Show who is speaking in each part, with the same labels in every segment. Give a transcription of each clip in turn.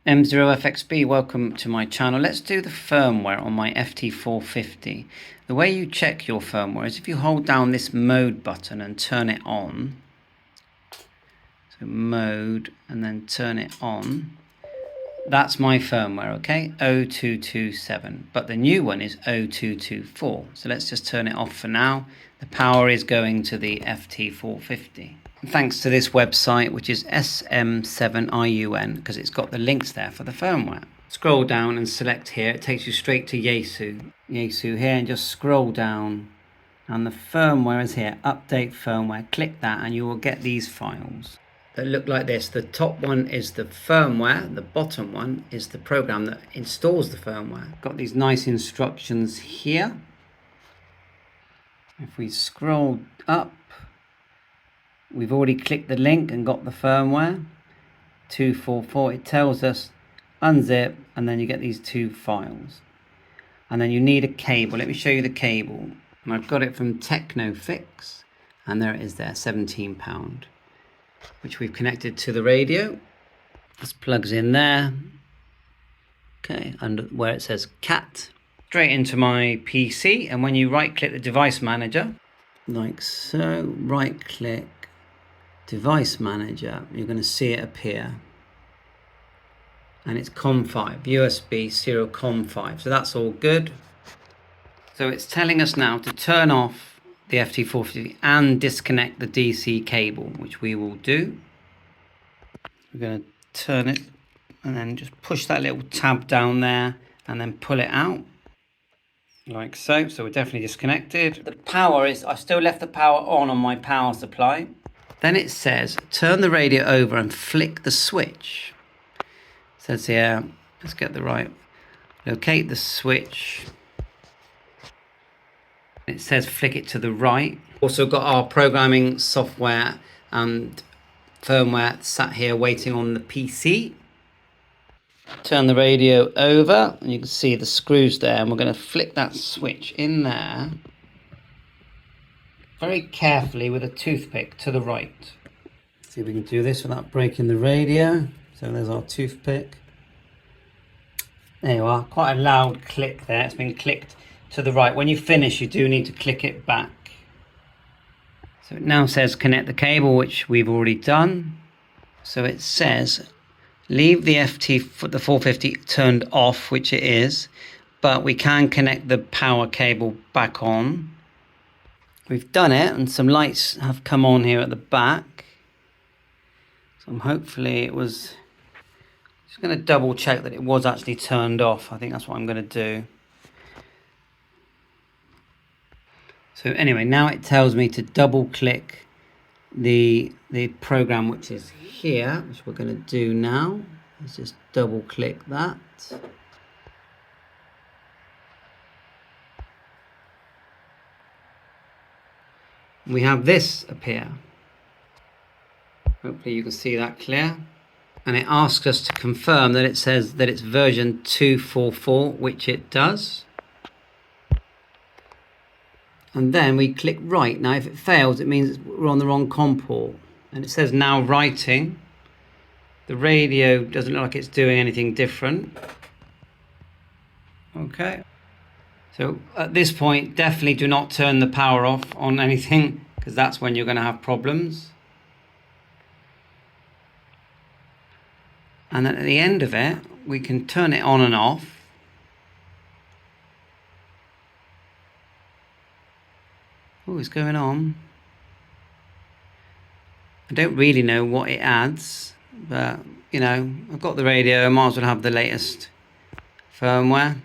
Speaker 1: M0FXB, welcome to my channel. Let's do the firmware on my FT-450. The way you check your firmware is if you hold down this mode button and turn it on. So mode and then turn it on. That's my firmware, okay? 0227. But the new one is 0224. So let's just turn it off for now. The power is going to the FT-450. Thanks to this website, which is SM7IUN, because it's got the links there for the firmware. Scroll down and select here. It takes you straight to YAESU. YAESU here, and just scroll down. And the firmware is here. Update firmware. Click that and you will get these files that look like this. The top one is the firmware. The bottom one is the program that installs the firmware. Got these nice instructions here. If we scroll up, we've already clicked the link and got the firmware 244. It tells us unzip, and then you get these two files, and then you need a cable. Let me show you the cable, and I've got it from Technofix, and there it is there, £17, which we've connected to the radio. This plugs in there, okay, under where it says cat, straight into my PC. And when you right click the device manager like so, right click device manager, you're going to see it appear, and it's COM5, USB serial COM5. So that's all good. So it's telling us now to turn off the FT-450 and disconnect the DC cable, which we will do. We're going to turn it and then just push that little tab down there and then pull it out like so. So we're definitely disconnected. The power is, I still left the power on my power supply. Then it says, turn the radio over and flick the switch. It says here, let's get the right, locate the switch. It says flick it to the right. Also got our programming software and firmware sat here waiting on the PC. Turn the radio over and you can see the screws there, and we're going to flick that switch in there very carefully with a toothpick to the right. See if we can do this without breaking the radio. So there's our toothpick. There you are, quite a loud click there. It's been clicked to the right. When you finish, you do need to click it back. So it now says connect the cable, which we've already done. So it says leave the FT-450 turned off, which it is, but we can connect the power cable back on. We've done it, and some lights have come on here at the back. So hopefully it was, just going to double check that it was actually turned off. I think that's what I'm going to do. So anyway, now it tells me to double click the program, which is here, which we're going to do now. Let's just double click that. We have this appear. Hopefully you can see that clear. And it asks us to confirm that it says that it's version 244, which it does. And then we click write. Now if it fails, it means we're on the wrong COM port. And it says now writing. The radio doesn't look like it's doing anything different. Okay. So at this point, definitely do not turn the power off on anything, because that's when you're going to have problems. And then at the end of it, we can turn it on and off. Oh, it's going on. I don't really know what it adds, but you know, I've got the radio, I might as well have the latest firmware.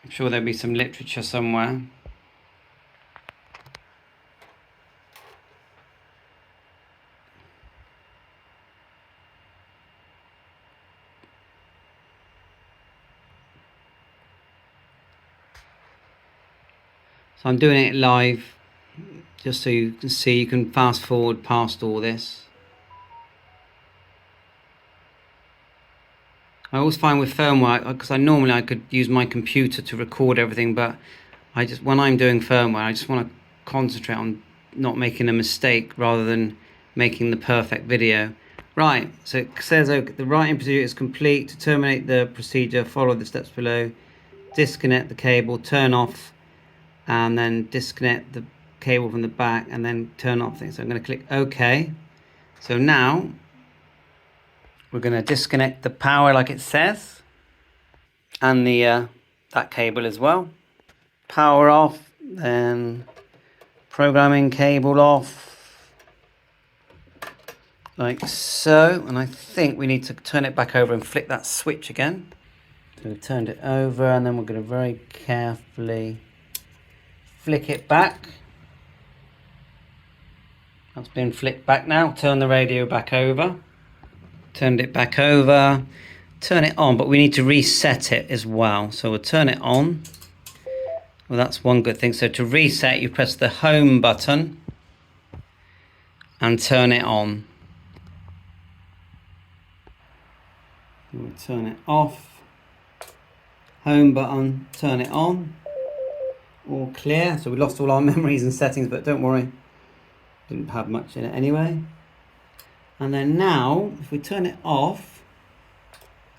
Speaker 1: I'm sure there'll be some literature somewhere. So I'm doing it live, just so you can see. You can fast forward past all this. I always find with firmware, because I could use my computer to record everything, but when I'm doing firmware, I just want to concentrate on not making a mistake rather than making the perfect video. Right, so it says okay, the writing procedure is complete. To terminate the procedure, follow the steps below. Disconnect the cable, turn off, and then disconnect the cable from the back, and then turn off things. So I'm going to click OK. So now we're going to disconnect the power like it says, and the that cable as well. Power off, then programming cable off. Like so, and I think we need to turn it back over and flick that switch again. So we've turned it over, and then we're going to very carefully flick it back. That's been flicked back now. Turn the radio back over. Turned it back over. Turn it on, but we need to reset it as well. So we'll turn it on. Well, that's one good thing. So to reset, you press the home button and turn it on. We'll turn it off, home button, turn it on, all clear. So we lost all our memories and settings, but don't worry, didn't have much in it anyway. And then now, if we turn it off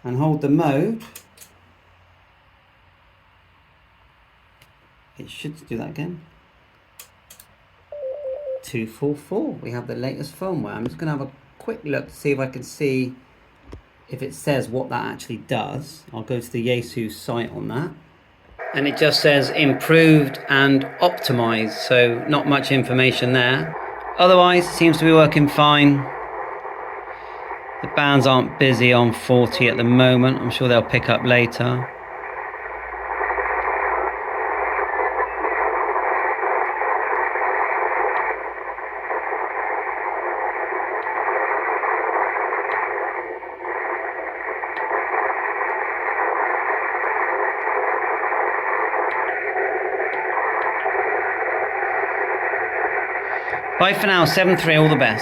Speaker 1: and hold the mode, it should do that again. 244, we have the latest firmware. I'm just gonna have a quick look to see if I can see if it says what that actually does. I'll go to the YAESU site on that. And it just says improved and optimized, so not much information there. Otherwise, it seems to be working fine. The bands aren't busy on 40 at the moment. I'm sure they'll pick up later. Bye for now, 7-3, all the best.